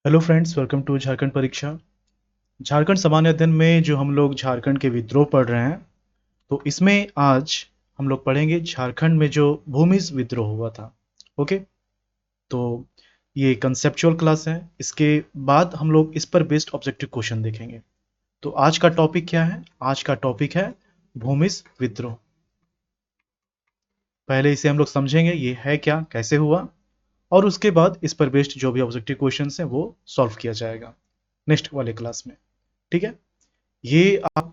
Hello friends, welcome to Jharkhand परीक्षा। झारखंड सामान्य अध्ययन में जो हम लोग झारखंड के विद्रोह पढ़ रहे हैं, तो इसमें आज हम लोग पढ़ेंगे झारखंड में जो भूमिज विद्रोह हुआ था। ओके, तो ये कंसेप्चुअल क्लास है। इसके बाद हम लोग इस पर बेस्ड ऑब्जेक्टिव क्वेश्चन देखेंगे। तो आज का टॉपिक क्या है? आज का टॉपिक है भूमिज विद्रोह। पहले इसे हम लोग समझेंगे, ये है क्या, कैसे हुआ, और उसके बाद इस पर बेस्ड जो भी ऑब्जेक्टिव क्वेश्चंस हैं वो सॉल्व किया जाएगा नेक्स्ट वाले क्लास में। ठीक है। ये आप,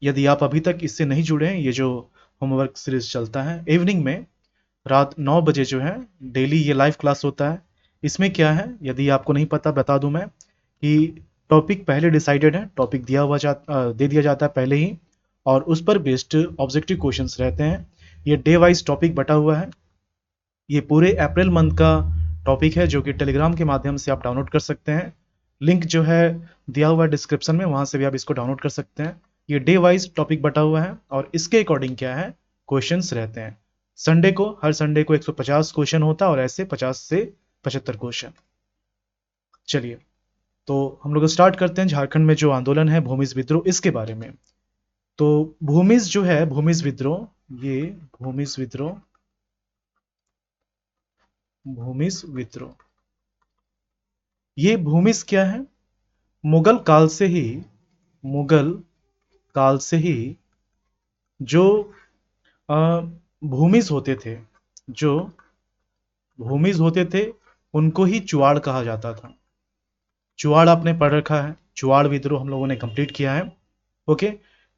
यदि आप अभी तक इससे नहीं जुड़े हैं, ये जो होमवर्क सीरीज चलता है इवनिंग में रात 9 बजे जो है, डेली ये लाइव क्लास होता है। इसमें क्या है, यदि आपको नहीं पता बता दूं मैं कि टॉपिक पहले डिसाइडेड है, टॉपिक दे दिया जाता है पहले ही, और उस पर बेस्ड ऑब्जेक्टिव क्वेश्चंस रहते हैं। ये डे वाइज टॉपिक बटा हुआ है। ये पूरे अप्रैल मंथ का टॉपिक है जो कि टेलीग्राम के माध्यम से आप डाउनलोड कर सकते हैं। लिंक जो है दिया हुआ है डिस्क्रिप्शन में, वहां से भी आप इसको डाउनलोड कर सकते हैं। ये डे वाइज टॉपिक बटा हुआ है और इसके अकॉर्डिंग क्या है, क्वेश्चंस रहते हैं। हर संडे को 150 क्वेश्चन होता है और ऐसे 50 से 75 क्वेश्चन। चलिए, तो हम लोग स्टार्ट करते हैं झारखंड में जो आंदोलन है भूमिज विद्रोह, इसके बारे में। तो भूमिज जो है, भूमिज विद्रोह, ये भूमिज विद्रोह, भूमिज विद्रोह, ये भूमिज क्या है? मुगल काल से ही, मुगल काल से ही जो अ, भूमिज होते थे, जो भूमिज होते थे, उनको ही चुआड़ कहा जाता था। चुआड़ आपने पढ़ रखा है, चुआड़ विद्रोह हम लोगों ने कंप्लीट किया है। ओके,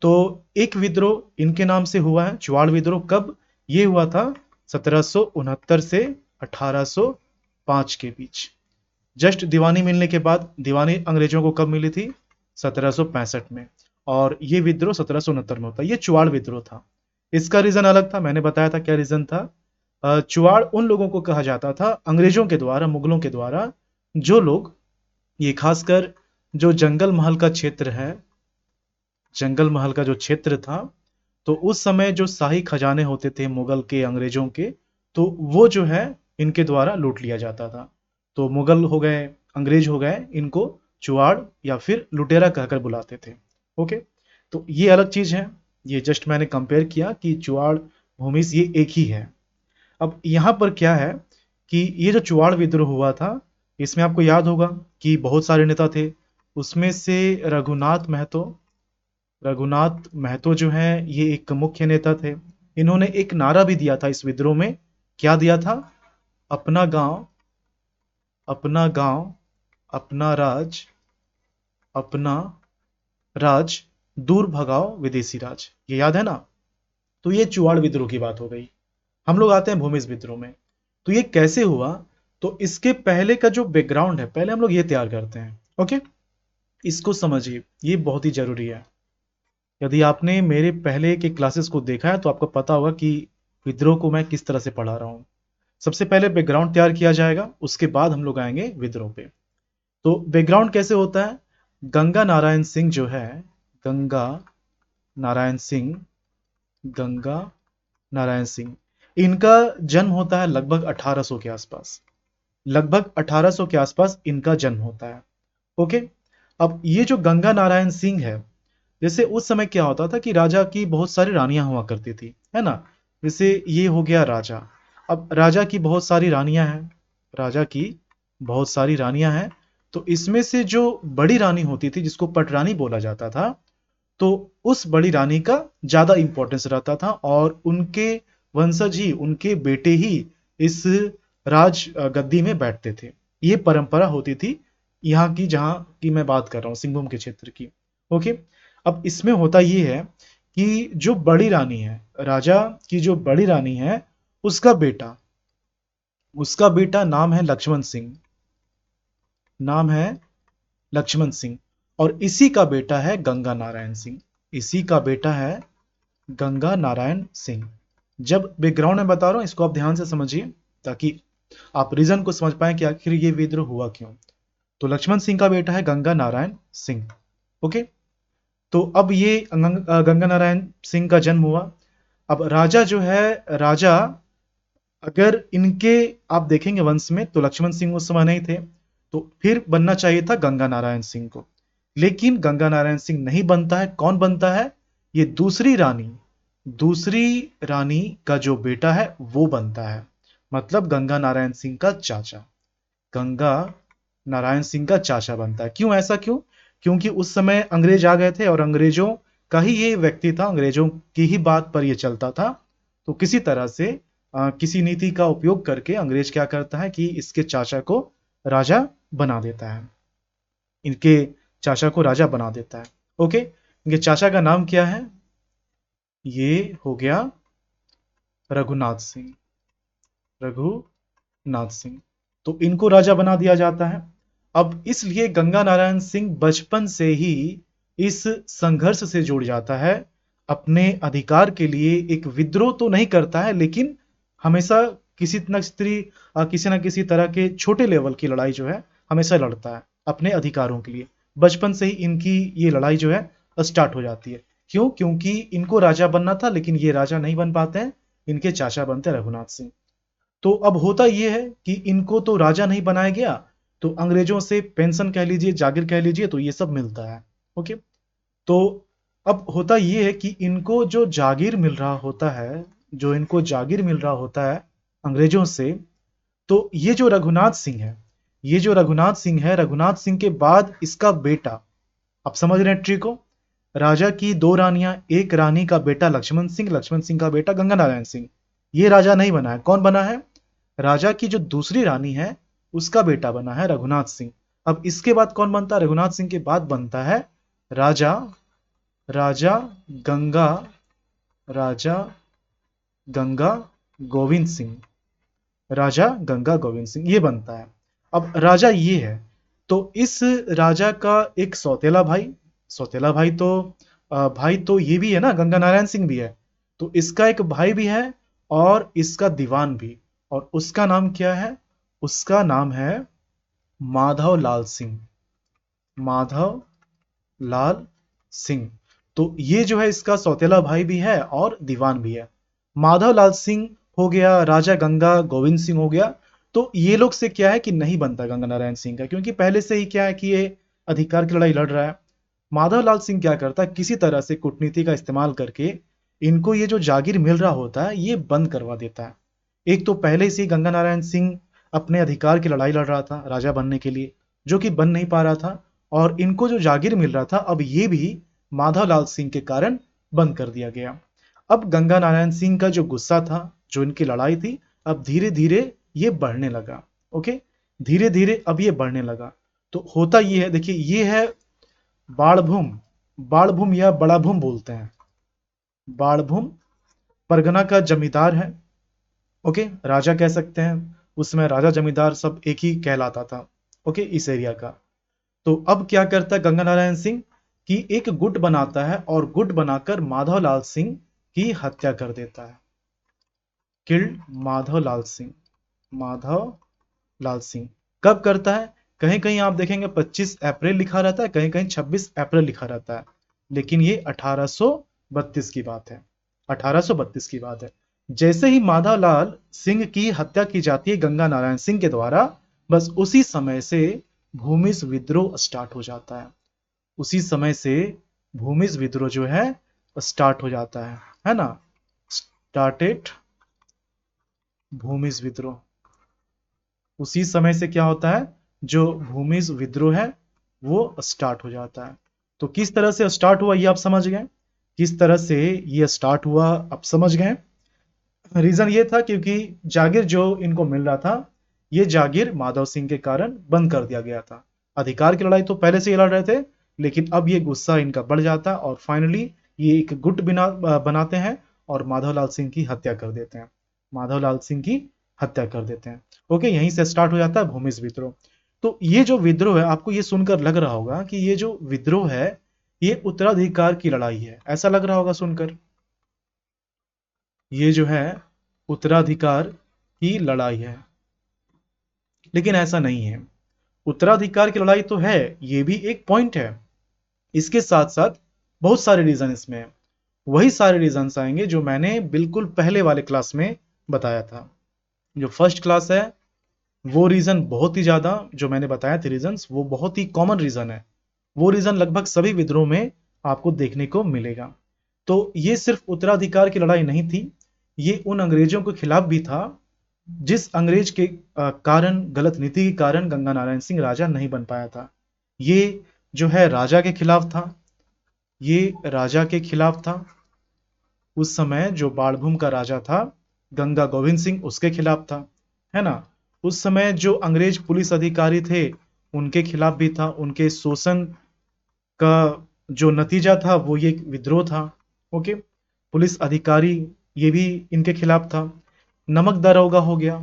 तो एक विद्रोह इनके नाम से हुआ है, चुआड़ विद्रोह। कब ये हुआ था? 1769 से 1805 के बीच। जस्ट दीवानी मिलने के बाद। दीवानी अंग्रेजों को कब मिली थी? 1765 में। और ये विद्रोह 1769 में होता है। ये चुआड़ विद्रोह था। इसका रीजन अलग था, मैंने बताया था क्या रीजन था। चुआड़ उन लोगों को कहा जाता था अंग्रेजों के द्वारा, मुगलों के द्वारा, जो लोग, ये खासकर जो जंगल महल का क्षेत्र है, जंगल महल का जो क्षेत्र था, तो उस समय जो शाही खजाने होते थे मुगल के, अंग्रेजों के, तो वो जो है इनके द्वारा लूट लिया जाता था। तो मुगल हो गए, अंग्रेज हो गए, इनको चुआड़ या फिर लुटेरा कहकर बुलाते थे। ओके, तो ये अलग चीज है। ये जस्ट मैंने कंपेयर किया कि चुआड़ भूमिज ये एक ही है। अब यहाँ पर क्या है कि ये जो चुआड़ विद्रोह हुआ था, इसमें आपको याद होगा कि बहुत सारे नेता थे। उसमें से रघुनाथ महतो जो है, ये एक मुख्य नेता थे। इन्होंने एक नारा भी दिया था इस विद्रोह में। क्या दिया था? अपना गांव, अपना गांव, अपना राज, अपना राज, दूर भगाओ विदेशी राज। ये याद है ना? तो ये चुआड़ विद्रोह की बात हो गई। हम लोग आते हैं भूमिज विद्रोह में। तो ये कैसे हुआ? तो इसके पहले का जो बैकग्राउंड है, पहले हम लोग ये तैयार करते हैं। ओके, इसको समझिए, ये बहुत ही जरूरी है। यदि आपने मेरे पहले के क्लासेस को देखा है तो आपको पता होगा कि विद्रोह को मैं किस तरह से पढ़ा रहा हूं। सबसे पहले बैकग्राउंड तैयार किया जाएगा, उसके बाद हम लोग आएंगे विद्रोह पे। तो बैकग्राउंड कैसे होता है? गंगा नारायण सिंह जो है, गंगा नारायण सिंह, गंगा नारायण सिंह, इनका जन्म होता है लगभग 1800 के आसपास। लगभग 1800 के आसपास इनका जन्म होता है। ओके, अब ये जो गंगा नारायण सिंह है, जैसे उस समय क्या होता था कि राजा की बहुत सारी रानियां हुआ करती थी, है ना? जैसे ये हो गया राजा। अब राजा की बहुत सारी रानियां हैं, राजा की बहुत सारी रानियां हैं। तो इसमें से जो बड़ी रानी होती थी, जिसको पटरानी बोला जाता था, तो उस बड़ी रानी का ज्यादा इंपॉर्टेंस रहता था और उनके वंशज ही, उनके बेटे ही इस राज गद्दी में बैठते थे। ये परंपरा होती थी यहाँ की, जहां की मैं बात कर रहा हूँ, सिंहभूम के क्षेत्र की। ओके, अब इसमें होता ये है कि जो बड़ी रानी है, राजा की जो बड़ी रानी है, उसका बेटा, उसका बेटा नाम है लक्ष्मण सिंह, नाम है लक्ष्मण सिंह। और इसी का बेटा है गंगा नारायण सिंह, इसी का बेटा है गंगा नारायण सिंह। जब बैकग्राउंड में बता रहा हूं, इसको आप ध्यान से समझिए ताकि आप रीजन को समझ पाए कि आखिर ये विद्रोह हुआ क्यों। तो लक्ष्मण सिंह का बेटा है गंगा नारायण सिंह। ओके, तो अब ये गंगा नारायण सिंह का जन्म हुआ। अब राजा जो है, राजा, अगर इनके आप देखेंगे वंश में, तो लक्ष्मण सिंह उस समय नहीं थे। तो फिर बनना चाहिए था गंगा नारायण सिंह को, लेकिन गंगा नारायण सिंह नहीं बनता है। कौन बनता है? ये दूसरी रानी का जो बेटा है वो बनता है, मतलब गंगा नारायण सिंह का चाचा, गंगा नारायण सिंह का चाचा बनता है। क्यों ऐसा क्यों? क्योंकि उस समय अंग्रेज आ गए थे और अंग्रेजों का ही ये व्यक्ति था, अंग्रेजों की ही बात पर ये चलता था। तो किसी तरह से किसी नीति का उपयोग करके अंग्रेज क्या करता है कि इसके चाचा को राजा बना देता है, इनके चाचा को राजा बना देता है। ओके, इनके चाचा का नाम क्या है? ये हो गया रघुनाथ सिंह, रघुनाथ सिंह। तो इनको राजा बना दिया जाता है। अब इसलिए गंगा नारायण सिंह बचपन से ही इस संघर्ष से जुड़ जाता है। अपने अधिकार के लिए एक विद्रोह तो नहीं करता है, लेकिन हमेशा किसी न किसी तरह के छोटे लेवल की लड़ाई जो है हमेशा लड़ता है अपने अधिकारों के लिए। बचपन से ही इनकी ये लड़ाई जो है स्टार्ट हो जाती है। क्यों? क्योंकि इनको राजा बनना था, लेकिन ये राजा नहीं बन पाते हैं, इनके चाचा बनते हैं रघुनाथ सिंह। तो अब होता ये है कि इनको तो राजा नहीं बनाया गया, तो अंग्रेजों से पेंशन कह लीजिए, जागीर कह लीजिए, तो ये सब मिलता है। ओके, तो अब होता ये है कि इनको जो जागीर मिल रहा होता है, जो इनको जागीर मिल रहा होता है अंग्रेजों से, तो ये जो रघुनाथ सिंह है, ये जो रघुनाथ सिंह है, रघुनाथ सिंह के बाद इसका बेटा, आप समझ रहे हैं ट्री को? राजा की दो रानियां, एक रानी का बेटा लक्ष्मण सिंह, लक्ष्मण सिंह का बेटा गंगा नारायण सिंह, ये राजा नहीं बना है। कौन बना है? राजा की जो दूसरी रानी है उसका बेटा बना है रघुनाथ सिंह। अब इसके बाद कौन बनता है? रघुनाथ सिंह के बाद बनता है राजा राजा गंगा राजा गंगा गोविंद सिंह, राजा गंगा गोविंद सिंह ये बनता है। अब राजा ये है, तो इस राजा का एक सौतेला भाई तो भाई तो ये भी है ना, गंगा नारायण सिंह भी है, तो इसका एक भाई भी है और इसका दीवान भी। और उसका नाम क्या है? उसका नाम है माधव लाल सिंह, माधव लाल सिंह। तो ये जो है इसका सौतेला भाई भी है और दीवान भी है। माधव लाल सिंह हो गया, राजा गंगा गोविंद सिंह हो गया। तो ये लोग से क्या है कि नहीं बनता गंगा नारायण सिंह का, क्योंकि पहले से ही क्या है कि ये अधिकार की लड़ाई लड़ रहा है। माधव लाल सिंह क्या करता है, किसी तरह से कूटनीति का इस्तेमाल करके इनको ये जो जागीर मिल रहा होता है ये बंद करवा देता है। एक तो पहले से ही गंगा नारायण सिंह अपने अधिकार की लड़ाई लड़ रहा था राजा बनने के लिए, जो कि बन नहीं पा रहा था, और इनको जो जागीर मिल रहा था अब ये भी माधवलाल सिंह के कारण बंद कर दिया गया। अब गंगा नारायण सिंह का जो गुस्सा था, जो इनकी लड़ाई थी, अब धीरे धीरे ये बढ़ने लगा। ओके, धीरे धीरे अब ये बढ़ने लगा। तो होता ये है, देखिए ये है बाड़भूम, बाड़भूम या बड़ाभूम बोलते हैं, बाड़भूम परगना का जमींदार है। ओके, राजा कह सकते हैं, उसमें राजा जमींदार सब एक ही कहलाता था। ओके, इस एरिया का। तो अब क्या करता है गंगा नारायण सिंह कि एक गुट बनाता है और गुट बनाकर माधवलाल सिंह की हत्या कर देता है। किल्ड माधवलाल सिंह, माधवलाल सिंह कब करता है? कहीं कहीं आप देखेंगे 25 अप्रैल लिखा रहता है, कहीं कहीं 26 अप्रैल लिखा रहता है, लेकिन ये 1832 की बात है, 1832 की बात है। जैसे ही माधवलाल सिंह की हत्या की जाती है गंगा नारायण सिंह के द्वारा, बस उसी समय से भूमिज विद्रोह स्टार्ट हो जाता है। उसी समय से भूमिज विद्रोह जो है स्टार्ट हो जाता है ना? स्टार्टेड भूमिज विद्रोह। उसी समय से क्या होता है, जो भूमिज विद्रोह है वो स्टार्ट हो जाता है। तो किस तरह से स्टार्ट हुआ ये आप समझ गए, किस तरह से ये स्टार्ट हुआ आप समझ गए। रीजन ये था क्योंकि जागीर जो इनको मिल रहा था, ये जागीर माधव सिंह के कारण बंद कर दिया गया था। अधिकार की लड़ाई तो पहले से ही लड़ रहे थे, लेकिन अब ये गुस्सा इनका बढ़ जाता है और फाइनली ये एक गुट बनाते हैं और माधवलाल सिंह की हत्या कर देते हैं, माधवलाल सिंह की हत्या कर देते हैं। ओके, यहीं से स्टार्ट हो जाता है भूमिज विद्रोह। तो ये जो विद्रोह है, आपको ये सुनकर लग रहा होगा कि ये जो विद्रोह है ये उत्तराधिकार की लड़ाई है, ऐसा लग रहा होगा सुनकर। ये जो है उत्तराधिकार की लड़ाई है, लेकिन ऐसा नहीं है। उत्तराधिकार की लड़ाई तो है, ये भी एक पॉइंट है, इसके साथ साथ बहुत सारे रीजन इसमें हैं। वही सारे रीजंस आएंगे जो मैंने बिल्कुल पहले वाले क्लास में बताया था। जो फर्स्ट क्लास है वो रीजन बहुत ही ज्यादा, जो मैंने बताया थे रीजंस, वो बहुत ही कॉमन रीजन है। वो रीजन लगभग सभी विद्रोह में आपको देखने को मिलेगा। तो ये सिर्फ उत्तराधिकार की लड़ाई नहीं थी, ये उन अंग्रेजों के खिलाफ भी था जिस अंग्रेज के कारण, गलत नीति के कारण गंगा नारायण सिंह राजा नहीं बन पाया था। ये जो है राजा के खिलाफ था, ये राजा के खिलाफ था। उस समय जो बाड़भूम का राजा था गंगा गोविंद सिंह, उसके खिलाफ था, है ना। उस समय जो अंग्रेज पुलिस अधिकारी थे उनके खिलाफ भी था, उनके शोषण का जो नतीजा था वो ये विद्रोह था। ओके, पुलिस अधिकारी ये भी इनके खिलाफ था। नमक दरोगा हो गया,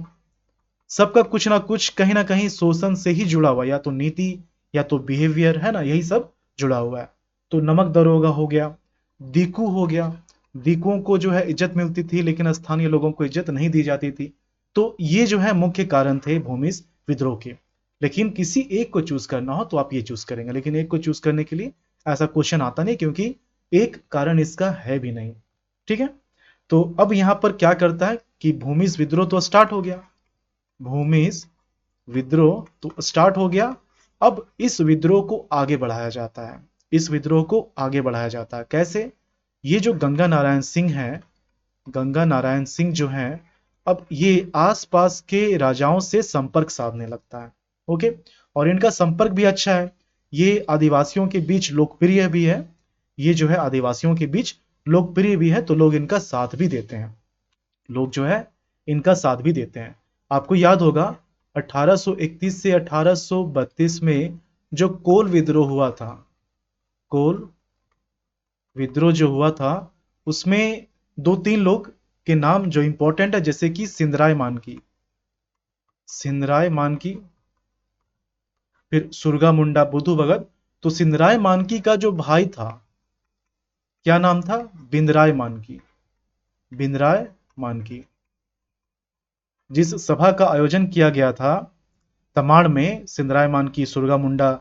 सबका कुछ ना कुछ कहीं ना कहीं शोषण से ही जुड़ा हुआ, या तो नीति या तो बिहेवियर, है ना, यही सब जुड़ा हुआ है। तो नमक दरोगा हो गया, दीकू हो गया, दीकुओं को जो है इज्जत मिलती थी लेकिन स्थानीय लोगों को इज्जत नहीं दी जाती थी। तो ये जो है मुख्य कारण थे भूमिज विद्रोह के। लेकिन किसी एक को चूज करना हो तो आप ये चूज करेंगे, लेकिन एक को चूज करने के लिए ऐसा क्वेश्चन आता नहीं, क्योंकि एक कारण इसका है भी नहीं। ठीक है, तो अब यहां पर क्या करता है कि भूमिज विद्रोह तो स्टार्ट हो गया, भूमिज विद्रोह तो स्टार्ट हो गया। अब इस विद्रोह को आगे बढ़ाया जाता है, इस विद्रोह को आगे बढ़ाया जाता है कैसे? ये जो गंगा नारायण सिंह है, गंगा नारायण सिंह जो है, अब ये आसपास के राजाओं से संपर्क साधने लगता है। ओके, और इनका संपर्क भी अच्छा है, ये आदिवासियों के बीच लोकप्रिय भी है, ये जो है आदिवासियों के बीच लोकप्रिय भी है, तो लोग इनका साथ भी देते हैं, लोग जो है इनका साथ भी देते हैं। आपको याद होगा 1831 से 1832 में जो कोल विद्रोह हुआ था, कोल विद्रोह जो हुआ था, उसमें दो तीन लोग के नाम जो इंपॉर्टेंट है, जैसे कि सिंधराय मानकी, सिंधराय मानकी, फिर सुरगा मुंडा बुधू भगत। तो सिंधराय मानकी का जो भाई था, क्या नाम था? बिंदराय मानकी, बिंदराय मानकी। जिस सभा का आयोजन किया गया था तमाड़ में सिंधराय मानकी सुरगा मुंडा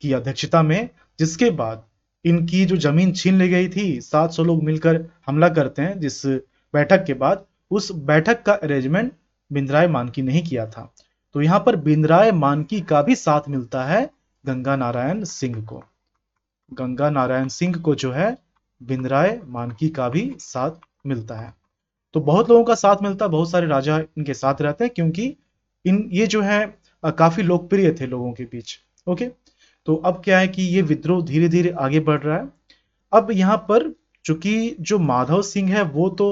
की अध्यक्षता में, जिसके बाद इनकी जो जमीन छीन ली गई थी, 700 लोग मिलकर हमला करते हैं जिस बैठक के बाद, उस बैठक का अरेंजमेंट बिंद्राय मानकी ने ही किया था। तो यहां पर बिंद्राय मानकी का भी साथ मिलता है गंगा नारायण सिंह को, गंगा नारायण सिंह को जो है बिंद्राय मानकी का भी साथ मिलता है। तो बहुत लोगों का साथ मिलता है, बहुत सारे राजा इनके साथ रहते हैं, क्योंकि इन ये जो है काफी लोकप्रिय थे लोगों के बीच। ओके, तो अब क्या है कि ये विद्रोह धीरे धीरे आगे बढ़ रहा है। अब यहाँ पर चूंकि जो माधव सिंह है वो तो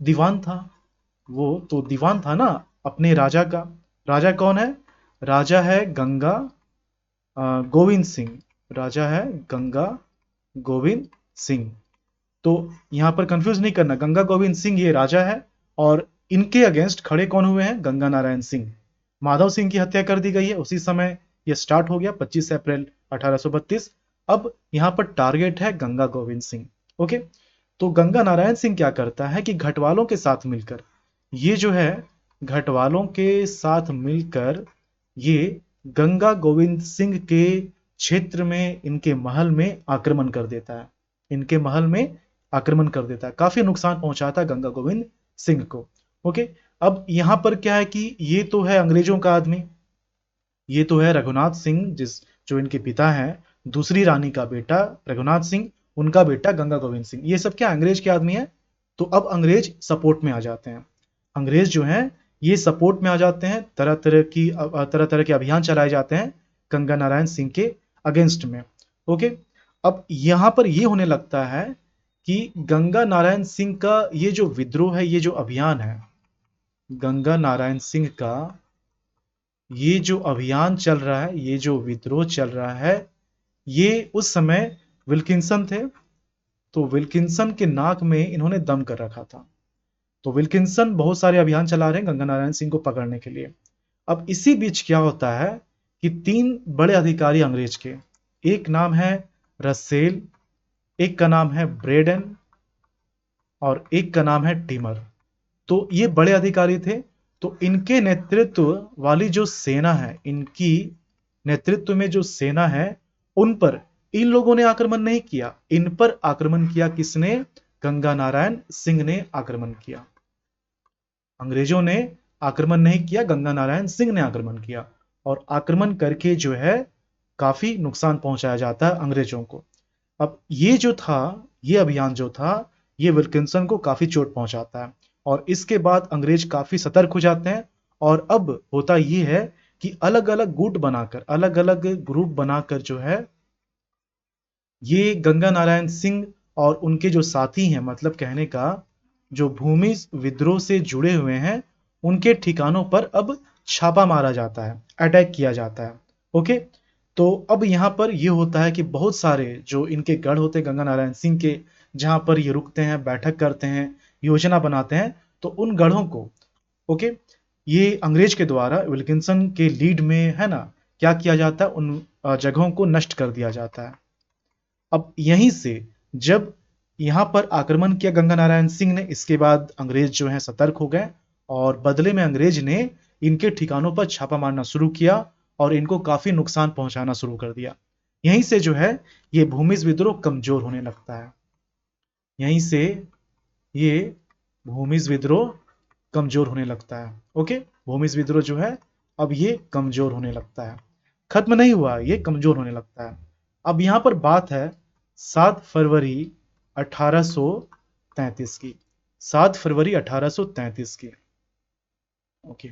दीवान था, वो तो दीवान था ना अपने राजा का। राजा कौन है? राजा है गंगा गोविंद सिंह, राजा है गंगा गोविंद सिंह। तो यहां पर कंफ्यूज नहीं करना, गंगा गोविंद सिंह ये राजा है, और इनके अगेंस्ट खड़े कौन हुए हैं? गंगा नारायण सिंह। माधव सिंह की हत्या कर दी गई है उसी समय, ये स्टार्ट हो गया 25 अप्रैल 1832। अब यहां पर टारगेट है गंगा गोविंद सिंह। ओके, तो गंगा नारायण सिंह क्या करता है कि घटवालों के साथ मिलकर, ये जो है घटवालों के साथ मिलकर ये गंगा गोविंद सिंह के क्षेत्र में, इनके महल में आक्रमण कर देता है, इनके महल में आक्रमण कर देता है, काफी नुकसान पहुंचाता है गंगा गोविंद सिंह को। ओके, अब यहां पर क्या है कि ये तो है अंग्रेजों का आदमी, ये तो है रघुनाथ सिंह, जिस जो इनके पिता हैं, दूसरी रानी का बेटा रघुनाथ सिंह, उनका बेटा गंगा गोविंद सिंह, ये सब क्या अंग्रेज के आदमी है। तो अब अंग्रेज सपोर्ट में आ जाते हैं, अंग्रेज जो हैं ये सपोर्ट में आ जाते हैं, तरह तरह के अभियान चलाए जाते हैं गंगा नारायण सिंह के अगेंस्ट में। ओके, अब यहां पर ये होने लगता है कि गंगा नारायण सिंह का ये जो विद्रोह है, ये जो अभियान है, गंगा नारायण सिंह का ये जो अभियान चल रहा है, ये जो विद्रोह चल रहा है, ये उस समय विल्किंसन थे, तो विल्किंसन के नाक में इन्होंने दम कर रखा था। तो विल्किंसन बहुत सारे अभियान चला रहे हैं गंगा नारायण सिंह को पकड़ने के लिए। अब इसी बीच क्या होता है कि तीन बड़े अधिकारी अंग्रेज के, एक नाम है रसेल, एक का नाम है ब्रेडन, और एक का नाम है टिमर। तो ये बड़े अधिकारी थे, तो इनके नेतृत्व वाली जो सेना है, इनकी नेतृत्व में जो सेना है, उन पर इन लोगों ने आक्रमण नहीं किया, इन पर आक्रमण किया किसने? गंगा नारायण सिंह ने आक्रमण किया। अंग्रेजों ने आक्रमण नहीं किया, गंगा नारायण सिंह ने आक्रमण किया और आक्रमण करके जो है काफी नुकसान पहुंचाया जाता है अंग्रेजों को। अब ये जो था, ये अभियान जो था, ये विल्किंसन को काफी चोट पहुंचाता है और इसके बाद अंग्रेज काफी सतर्क हो जाते हैं और अब होता ये है कि अलग अलग गुट बनाकर, अलग अलग ग्रुप बनाकर जो है ये गंगा नारायण सिंह और उनके जो साथी हैं, मतलब कहने का जो भूमि विद्रोह से जुड़े हुए हैं, उनके ठिकानों पर अब छापा मारा जाता है, अटैक किया जाता है। ओके, तो अब यहाँ पर ये होता है कि बहुत सारे जो इनके गढ़ होते हैं गंगा नारायण सिंह के, जहाँ पर ये रुकते हैं, बैठक करते हैं, योजना बनाते हैं, तो उन गढ़ों को ओके ये अंग्रेज के द्वारा विल्किंसन के लीड में है ना क्या किया जाता है, उन जगहों को नष्ट कर दिया जाता है। अब यहीं से जब यहाँ पर आक्रमण किया गंगा नारायण सिंह ने, इसके बाद अंग्रेज जो हैं सतर्क हो गए और बदले में अंग्रेज ने इनके ठिकानों पर छापा मारना शुरू किया और इनको काफी नुकसान पहुंचाना शुरू कर दिया। यहीं से जो है ये भूमिज विद्रोह कमजोर होने लगता है। यहीं से ये भूमिज विद्रोह कमजोर होने लगता है। ओके, भूमिज विद्रोह जो है अब ये कमजोर होने लगता है, खत्म नहीं हुआ, ये कमजोर होने लगता है। अब यहां पर बात है 7 फरवरी 1833 की, 7 फरवरी 1833 की। ओके,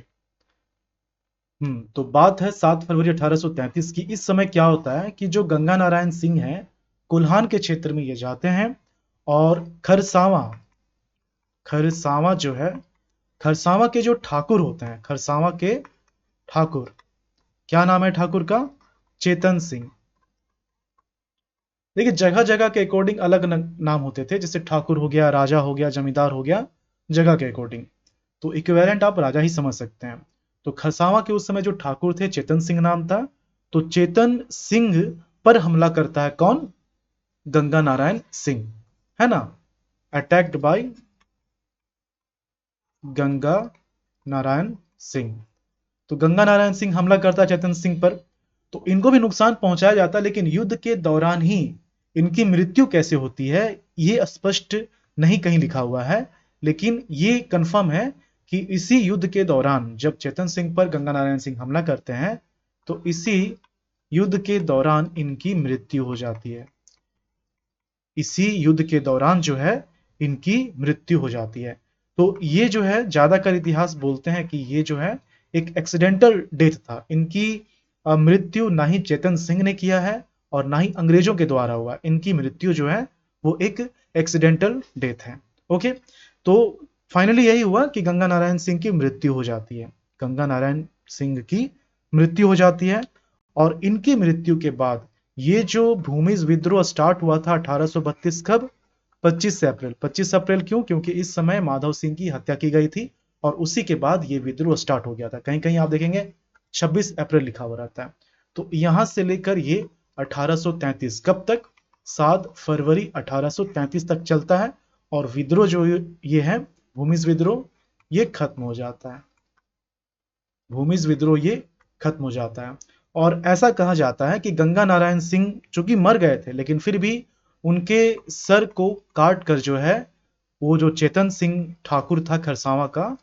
तो बात है 7 फरवरी 1833 की। इस समय क्या होता है कि जो गंगा नारायण सिंह हैं, कुल्हान के क्षेत्र में ये जाते हैं और खरसावां, खरसावां जो है, खरसावां के जो ठाकुर होते हैं, खरसावां के ठाकुर, क्या नाम है ठाकुर का? चेतन सिंह। देखिए जगह जगह के अकॉर्डिंग अलग नाम होते थे, जैसे ठाकुर हो गया, राजा हो गया, जमींदार हो गया, जगह के अकॉर्डिंग। तो इक्विवेलेंट आप राजा ही समझ सकते हैं। तो खरसावां के उस समय जो ठाकुर थे, चेतन सिंह नाम था। तो चेतन सिंह पर हमला करता है कौन? गंगा नारायण सिंह, है ना, अटैक्ड बाय गंगा नारायण सिंह। तो गंगा नारायण सिंह हमला करता है चेतन सिंह पर, तो इनको भी नुकसान पहुंचाया जाता है, लेकिन युद्ध के दौरान ही इनकी मृत्यु कैसे होती है ये स्पष्ट नहीं कहीं लिखा हुआ है, लेकिन ये कंफर्म है कि इसी युद्ध के दौरान जब चेतन सिंह पर गंगा नारायण सिंह हमला करते हैं, तो इसी युद्ध के दौरान इनकी मृत्यु हो जाती है। इसी युद्ध के दौरान जो है इनकी मृत्यु हो जाती है। तो ये जो है ज्यादातर इतिहास बोलते हैं कि ये जो है एक एक्सीडेंटल डेथ था। इनकी मृत्यु ना ही चेतन सिंह ने किया है और ना ही अंग्रेजों के द्वारा हुआ। इनकी मृत्यु जो है वो एक एक्सीडेंटल डेथ है। ओके, तो फाइनली यही हुआ कि गंगा नारायण सिंह की मृत्यु हो जाती है। गंगा नारायण सिंह की मृत्यु हो जाती है और इनकी मृत्यु के बाद ये जो भूमिज विद्रोह स्टार्ट हुआ था 1832, कब? 25 अप्रैल। 25 अप्रैल क्यों? क्योंकि इस समय माधव सिंह की हत्या की गई थी और उसी के बाद ये विद्रोह स्टार्ट हो गया था। कहीं कहीं आप देखेंगे 26 अप्रैल लिखा हुआ रहता है। तो यहां से लेकर ये 1833 कब तक? 7 फरवरी 1833 तक चलता है और विद्रोह जो ये है भूमिज विद्रोह, ये खत्म हो जाता है। भूमिज विद्रोह ये खत्म हो जाता है और ऐसा कहा जाता है कि गंगा नारायण सिंह चूंकि मर गए थे, लेकिन फिर भी उनके सर को काट कर जो है वो जो चेतन सिंह ठाकुर था खरसावां का,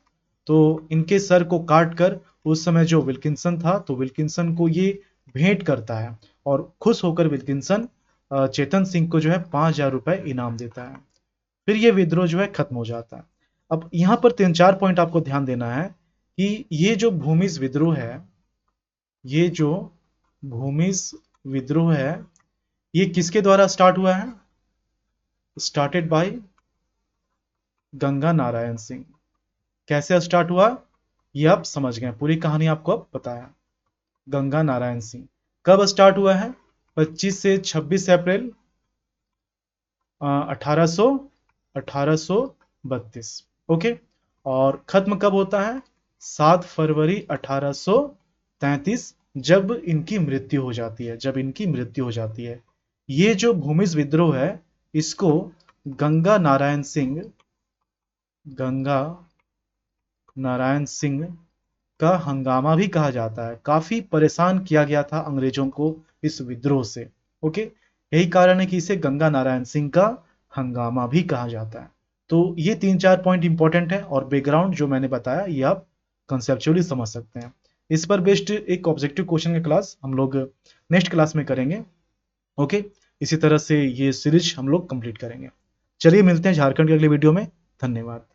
तो इनके सर को काट कर उस समय जो विल्किंसन था, तो विल्किंसन को ये भेंट करता है और खुश होकर विल्किंसन चेतन सिंह को जो है 5,000 रुपए इनाम देता है। फिर ये विद्रोह जो है खत्म हो जाता है। अब यहाँ पर 3-4 पॉइंट आपको ध्यान देना है कि ये जो भूमिज विद्रोह है, ये जो भूमिज विद्रोह है, ये किसके द्वारा स्टार्ट हुआ है? Started by Ganga Narayan Singh. कैसे स्टार्ट हुआ ये आप समझ गए, पूरी कहानी आपको अब पता है। गंगा नारायण सिंह कब स्टार्ट हुआ है? 25 से 26 अप्रैल 1832। ओके, और खत्म कब होता है? 7 फरवरी 1833, जब इनकी मृत्यु हो जाती है, जब इनकी मृत्यु हो जाती है। ये जो भूमिज विद्रोह है इसको गंगा नारायण सिंह, गंगा नारायण सिंह का हंगामा भी कहा जाता है। काफी परेशान किया गया था अंग्रेजों को इस विद्रोह से। ओके, यही कारण है कि इसे गंगा नारायण सिंह का हंगामा भी कहा जाता है। तो ये 3-4 पॉइंट इंपॉर्टेंट है और बैकग्राउंड जो मैंने बताया ये आप कंसेप्चुअली समझ सकते हैं। इस पर बेस्ड एक ऑब्जेक्टिव क्वेश्चन का क्लास हम लोग नेक्स्ट क्लास में करेंगे। ओके, इसी तरह से ये सीरीज हम लोग कंप्लीट करेंगे। चलिए मिलते हैं झारखंड के अगले वीडियो में। धन्यवाद।